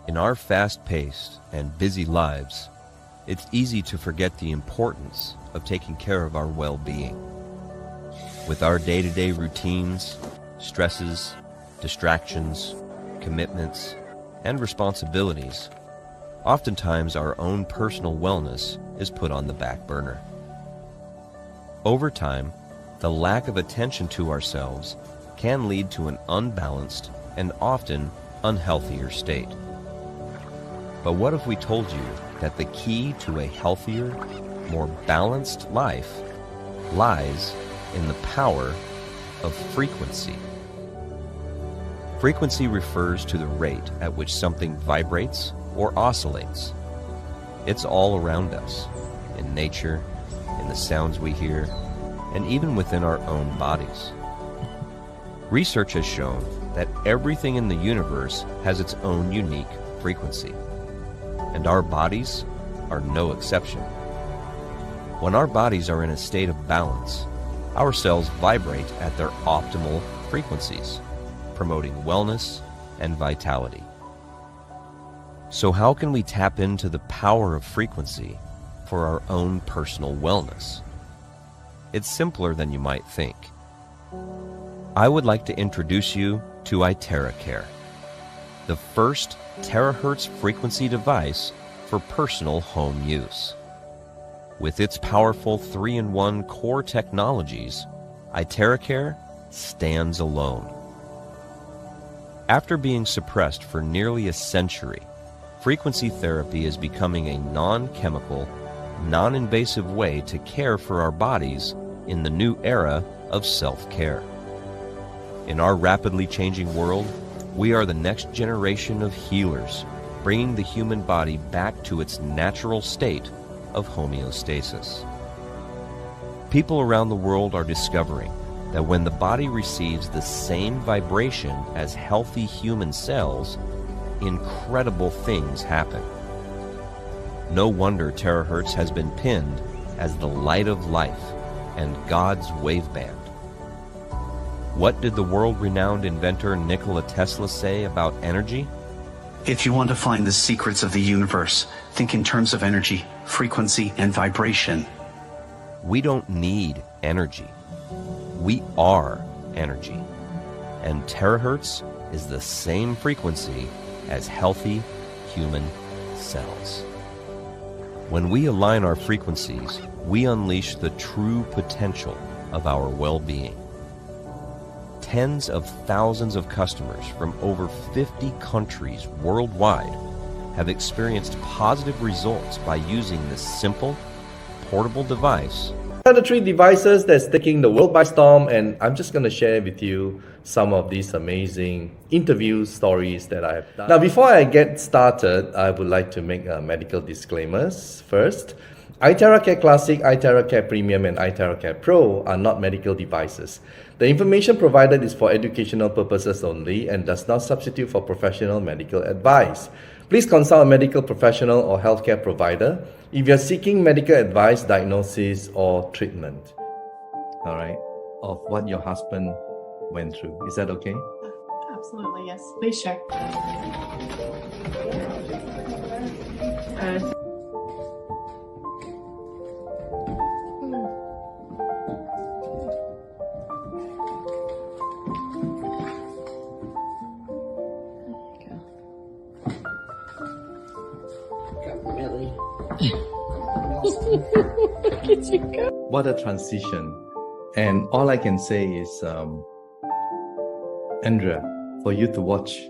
In our fast-paced and busy lives, it's easy to forget the importance of taking care of our well-being. With our day-to-day routines, stresses, distractions, commitments, and responsibilities, oftentimes our own personal wellness is put on the back burner. Over time, the lack of attention to ourselves can lead to an unbalanced and often unhealthier state. But what if we told you that the key to a healthier, more balanced life lies in the power of frequency? Frequency refers to the rate at which something vibrates or oscillates. It's all around us, in nature, in the sounds we hear, and even within our own bodies. Research has shown that everything in the universe has its own unique frequency, and our bodies are no exception. When our bodies are in a state of balance, our cells vibrate at their optimal frequencies, promoting wellness and vitality. So how can we tap into the power of frequency for our own personal wellness? It's simpler than you might think. I would like to introduce you to IteraCare, the first terahertz frequency device for personal home use. With its powerful 3-in-1 core technologies, IteraCare stands alone. After being suppressed for nearly a century, frequency therapy is becoming a non-chemical, non-invasive way to care for our bodies in the new era of self-care. In our rapidly changing world, we are the next generation of healers, bringing the human body back to its natural state of homeostasis. People around the world are discovering that when the body receives the same vibration as healthy human cells, incredible things happen. No wonder terahertz has been pinned as the light of life and God's waveband. What did the world-renowned inventor Nikola Tesla say about energy? If you want to find the secrets of the universe, think in terms of energy, frequency, and vibration. We don't need energy. We are energy. And terahertz is the same frequency as healthy human cells. When we align our frequencies, we unleash the true potential of our well-being. Tens of thousands of customers from over 50 countries worldwide have experienced positive results by using this simple, portable device. Are the 3 devices that's taking the world by storm, and I'm just going to share with you some of these amazing interview stories that I have done. Now, before I get started, I would like to make medical disclaimers first. IteraCare Classic, IteraCare Premium, and IteraCare Pro are not medical devices. The information provided is for educational purposes only and does not substitute for professional medical advice. Please consult a medical professional or healthcare provider if you're seeking medical advice, diagnosis, or treatment. All right, of what your husband went through. Is that okay? Absolutely, yes. Please share. Look at you go. What a transition. And all I can say is, Andrea, for you to watch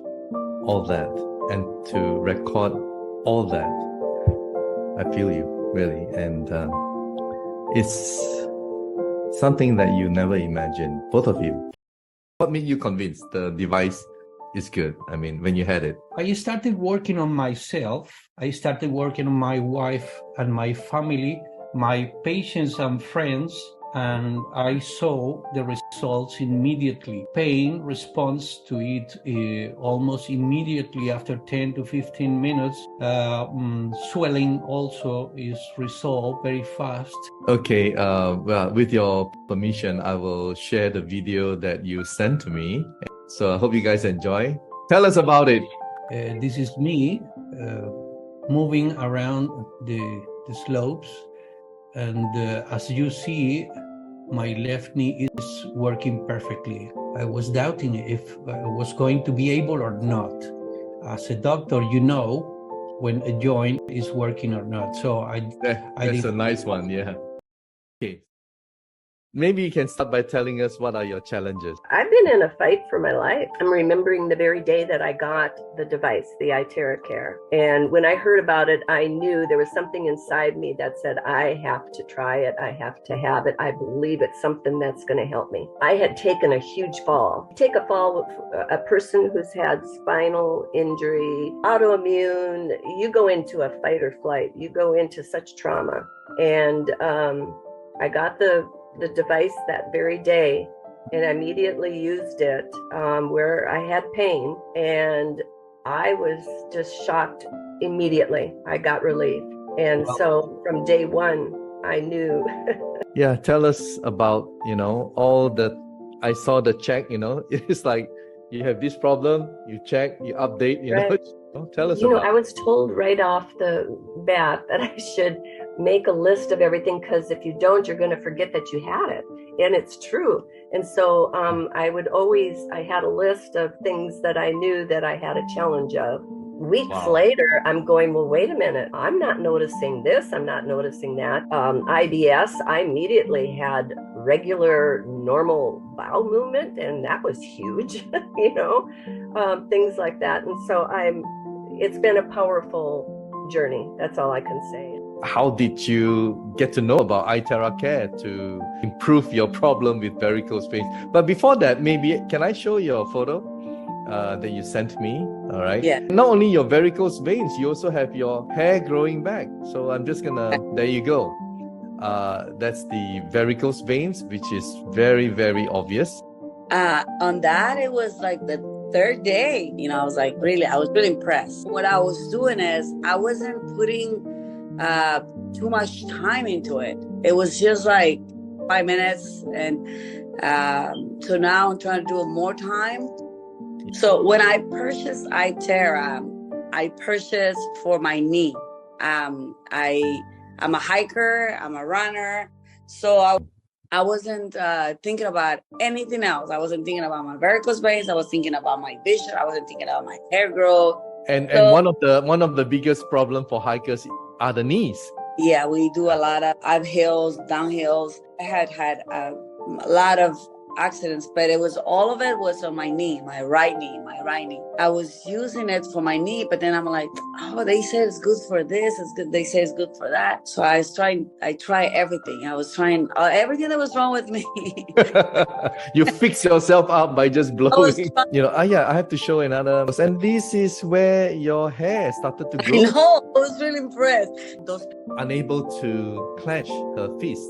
all that and to record all that, I feel you, really. And it's something that you never imagined, both of you. What made you convinced the device is good? I mean, when you had it. I started working on myself. I started working on my wife and my family, my patients and friends, and I saw the results immediately. Pain responds to it almost immediately after 10 to 15 minutes. Swelling also is resolved very fast. Okay, well, with your permission, I will share the video that you sent to me. So I hope you guys enjoy. Tell us about it. This is me moving around the slopes, and as you see, my left knee is working perfectly. I was doubting if I was going to be able or not. As a doctor, you know when a joint is working or not. So That's a nice one, yeah. Okay. Maybe you can start by telling us what are your challenges. I've been in a fight for my life. I'm remembering the very day that I got the device, the IteraCare. And when I heard about it, I knew there was something inside me that said, I have to try it. I have to have it. I believe it's something that's going to help me. I had taken a huge fall. Take a fall with a person who's had spinal injury, autoimmune. You go into a fight or flight. You go into such trauma. And I got the device that very day and immediately used it where I had pain, and I was just shocked immediately. I got relief. And so from day one, I knew. Yeah, tell us about, all the, I saw the check, it's like you have this problem, you check, you update, Right. Tell us about I was told right off the bat that I should make a list of everything, because if you don't, you're going to forget that you had it. And it's true. And so I had a list of things that I knew that I had a challenge of. Weeks later, I'm going, well, wait a minute. I'm not noticing this. I'm not noticing that. IBS, I immediately had regular, normal bowel movement, and that was huge, things like that. And so it's been a powerful journey. That's all I can say. How did you get to know about IteraCare to improve your problem with varicose veins? But before that, maybe can I show your photo that you sent me? All right. Yeah. Not only your varicose veins, you also have your hair growing back. So I'm just gonna, there you go. That's the varicose veins, which is very, very obvious. On that, it was like the third day, I was really impressed. What I was doing is I wasn't putting too much time into it. It was just like 5 minutes, and so now I'm trying to do it more time. So when I purchased Itera, I purchased for my knee. I'm a hiker, I'm a runner, so I wasn't thinking about anything else. I wasn't thinking about my varicose veins. I was thinking about my vision. I wasn't thinking about my hair growth. And one of the biggest problem for hikers are the knees. Yeah, we do a lot of uphills, downhills. I had a lot of accidents, but all of it was on my knee, my right knee. I was using it for my knee, but then I'm like, oh, they said it's good for this, it's good. They say it's good for that. So I try everything. I was trying everything that was wrong with me. You fix yourself up by just blowing. I have to show another. And this is where your hair started to grow. I know, I was really impressed. Unable to clench her fist.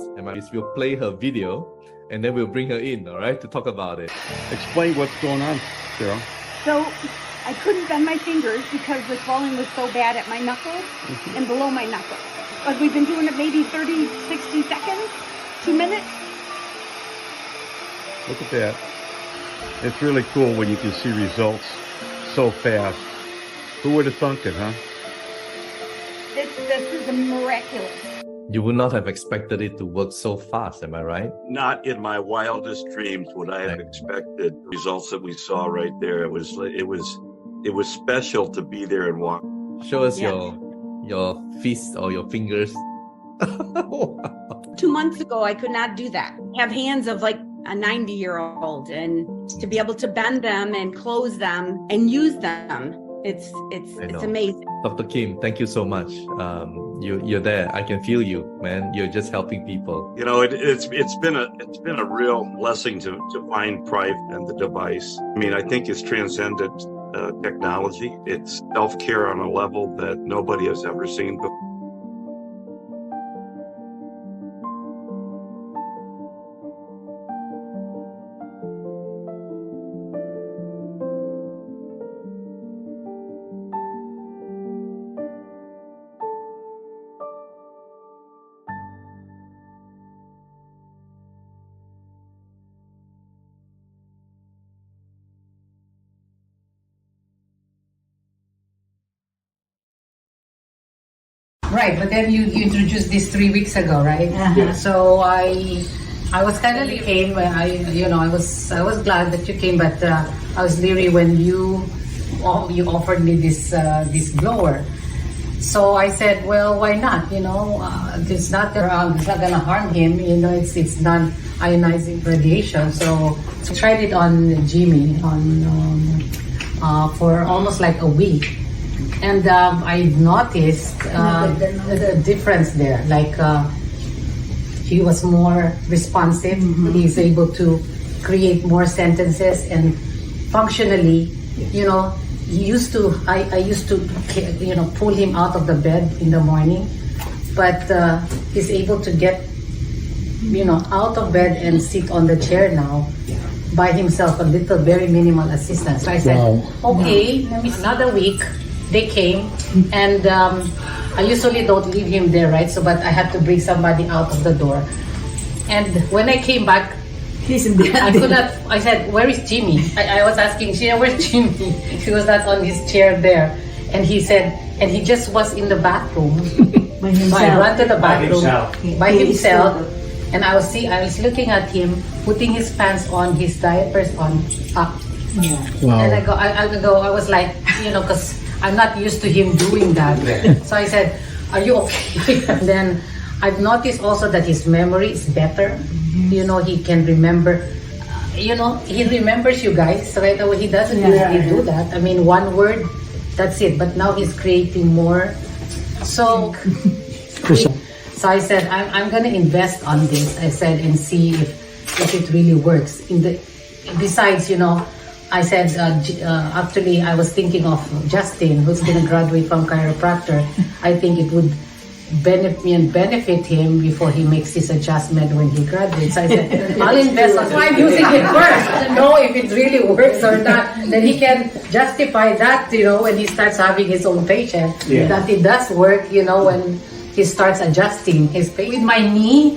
We'll play her video, and then we'll bring her in, all right, to talk about it. Explain what's going on, Sarah. So I couldn't bend my fingers because the swelling was so bad at my knuckles and below my knuckles. But we've been doing it maybe 30, 60 seconds, 2 minutes. Look at that. It's really cool when you can see results so fast. Who would have thunk it, huh? This is miraculous. You would not have expected it to work so fast, am I right? Not in my wildest dreams would I have expected the results that we saw right there. It was special to be there and walk. Show us your fist or your fingers. 2 months ago, I could not do that. I have hands of like a 90-year-old, and to be able to bend them and close them and use them, it's amazing. Dr. Kim, thank you so much. You're there. I can feel you, man. You're just helping people. It's been a real blessing to find Prive and the device. I mean, I think it's transcended technology. It's self-care on a level that nobody has ever seen before. Right, but then you introduced this 3 weeks ago, right? So I was kind of came. I was glad that you came, but I was leery when you offered me this blower. So I said, well, why not? It's not gonna harm him. It's non-ionizing radiation. So I tried it on Jimmy for almost like a week. And I noticed the difference there. Like he was more responsive. He's able to create more sentences, and functionally, I used to pull him out of the bed in the morning, but he's able to get out of bed and sit on the chair now by himself, a little very minimal assistance. So I said, okay, let me another week. They came, and I usually don't leave him there, right? So, but I had to bring somebody out of the door. And when I came back, he's in bed. I could not. I said, "Where is Jimmy?" I was asking, "Where's Jimmy?" He was not on his chair there, and he said, and he just was in the bathroom. By himself. So I ran to the bathroom by himself, and I was looking at him putting his pants on, his diapers on, up. Yeah. Wow. And I was like, because I'm not used to him doing that. So I said, "Are you okay?" And then I've noticed also that his memory is better. He can remember. He remembers you guys right away. He doesn't usually do that. I mean, one word, that's it. But now he's creating more. So I said, I'm gonna invest on this. I said, and see if it really works. Besides, I said, actually, I was thinking of Justin, who's going to graduate from chiropractor. I think it would benefit him before he makes his adjustment when he graduates. I said, I'll invest. That's why I'm using it first to know if it really works or not. Then he can justify that, when he starts having his own patient, that it does work, when he starts adjusting his patient. With my knee,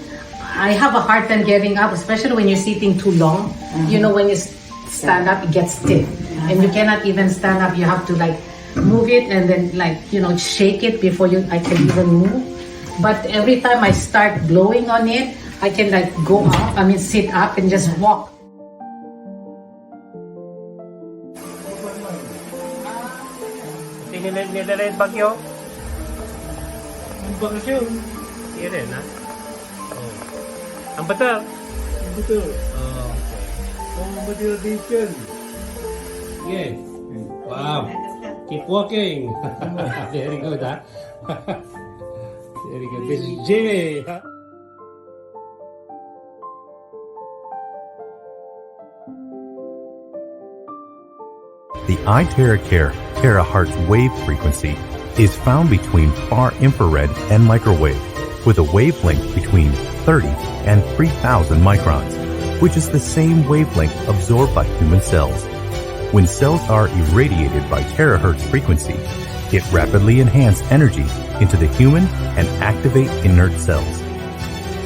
I have a hard time getting up, especially when you're sitting too long. When you stand up, it gets stiff, and you cannot even stand up. You have to move it and then shake it before I can even move. But every time I start blowing on it, I can go up. Sit up and just walk. Tingin nila rin bagyo. Ang bakasyon. Iya rin, ha? Oh. Ang bata. Ang bata. Motivation. Yes. Wow. Keep walking. Very good, huh? Very good. This is Jimmy. The IteraCare Terahertz wave frequency is found between far infrared and microwave, with a wavelength between 30 and 3,000 microns, which is the same wavelength absorbed by human cells. When cells are irradiated by terahertz frequency, it rapidly enhances energy into the human and activate inert cells.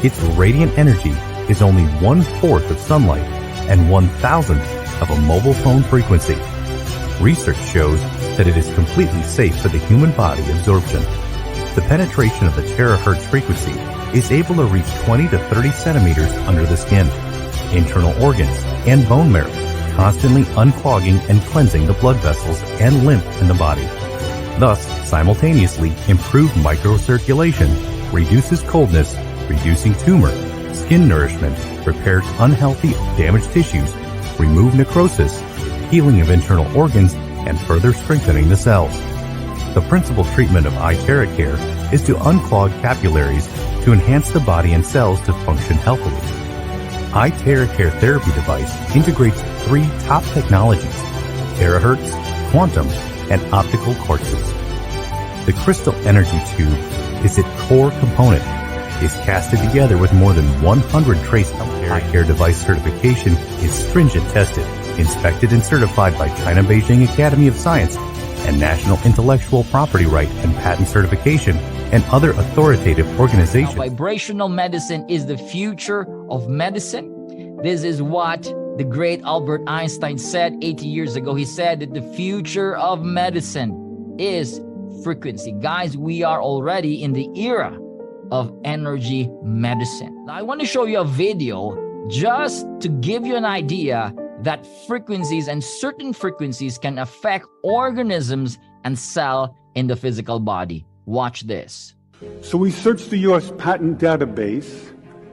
Its radiant energy is only 1/4 of sunlight and 1,000th of a mobile phone frequency. Research shows that it is completely safe for the human body absorption. The penetration of the terahertz frequency is able to reach 20 to 30 centimeters under the skin, internal organs, and bone marrow, constantly unclogging and cleansing the blood vessels and lymph in the body. Thus, simultaneously improve microcirculation, reduces coldness, reducing tumor, skin nourishment, repairs unhealthy, damaged tissues, remove necrosis, healing of internal organs, and further strengthening the cells. The principal treatment of IteraCare is to unclog capillaries to enhance the body and cells to function healthily. IteraCare therapy device integrates 3 top technologies: Terahertz, Quantum, and Optical Quartzes. The crystal energy tube is its core component, is casted together with more than 100 trace IteraCare device certification is stringent tested, inspected and certified by China Beijing Academy of Science and National Intellectual Property Right and Patent Certification and other authoritative organizations. Vibrational medicine is the future of medicine. This is what the great Albert Einstein said 80 years ago. He said that the future of medicine is frequency. Guys, we are already in the era of energy medicine. Now, I want to show you a video just to give you an idea that frequencies and certain frequencies can affect organisms and cell in the physical body. Watch this. So we searched the U.S. patent database,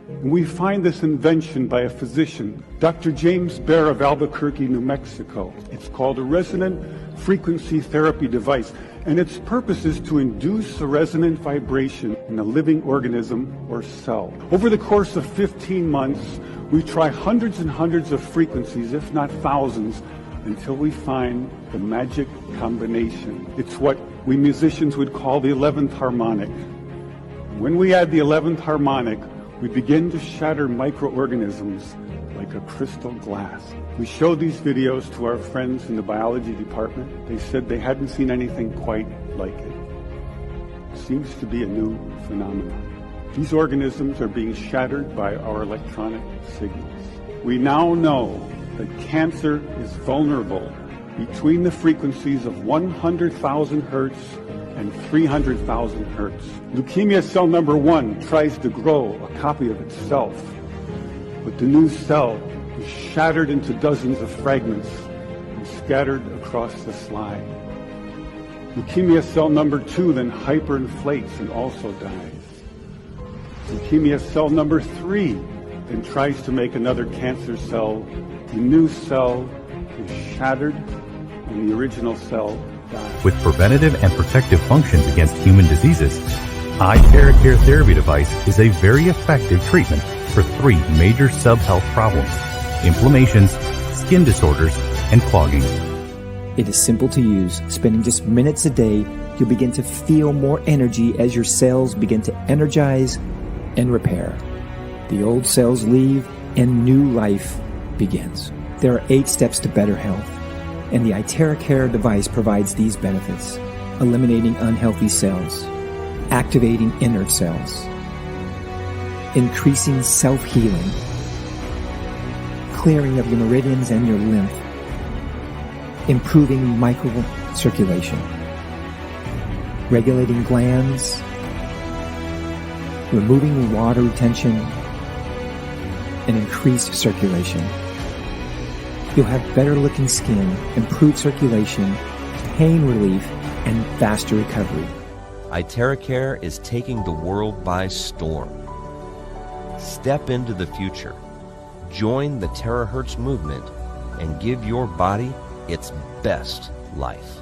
and we find this invention by a physician, Dr. James Bear of Albuquerque, New Mexico. It's called a resonant frequency therapy device, and its purpose is to induce a resonant vibration in a living organism or cell. Over the course of 15 months, we try hundreds and hundreds of frequencies, if not thousands, until we find the magic combination. It's what we musicians would call the 11th harmonic. When we add the 11th harmonic, we begin to shatter microorganisms like a crystal glass. We showed these videos to our friends in the biology department. They said they hadn't seen anything quite like it. It seems to be a new phenomenon. These organisms are being shattered by our electronic signals. We now know that cancer is vulnerable between the frequencies of 100,000 hertz and 300,000 hertz. Leukemia cell number 1 tries to grow a copy of itself, but the new cell is shattered into dozens of fragments and scattered across the slide. Leukemia cell number 2 then hyperinflates and also dies. Leukemia cell number 3 then tries to make another cancer cell. The new cell is shattered and the original cell dies. With preventative and protective functions against human diseases, IteraCare therapy device is a very effective treatment for 3 major sub-health problems: inflammations, skin disorders, and clogging. It is simple to use. Spending just minutes a day, you'll begin to feel more energy as your cells begin to energize and repair. The old cells leave and new life begins. There are 8 steps to better health, and the IteraCare device provides these benefits: eliminating unhealthy cells, activating inert cells, increasing self-healing, clearing of your meridians and your lymph, improving microcirculation, regulating glands, removing water retention, and increased circulation. You'll have better looking skin, improved circulation, pain relief, and faster recovery. IteraCare is taking the world by storm. Step into the future. Join the Terahertz movement and give your body its best life.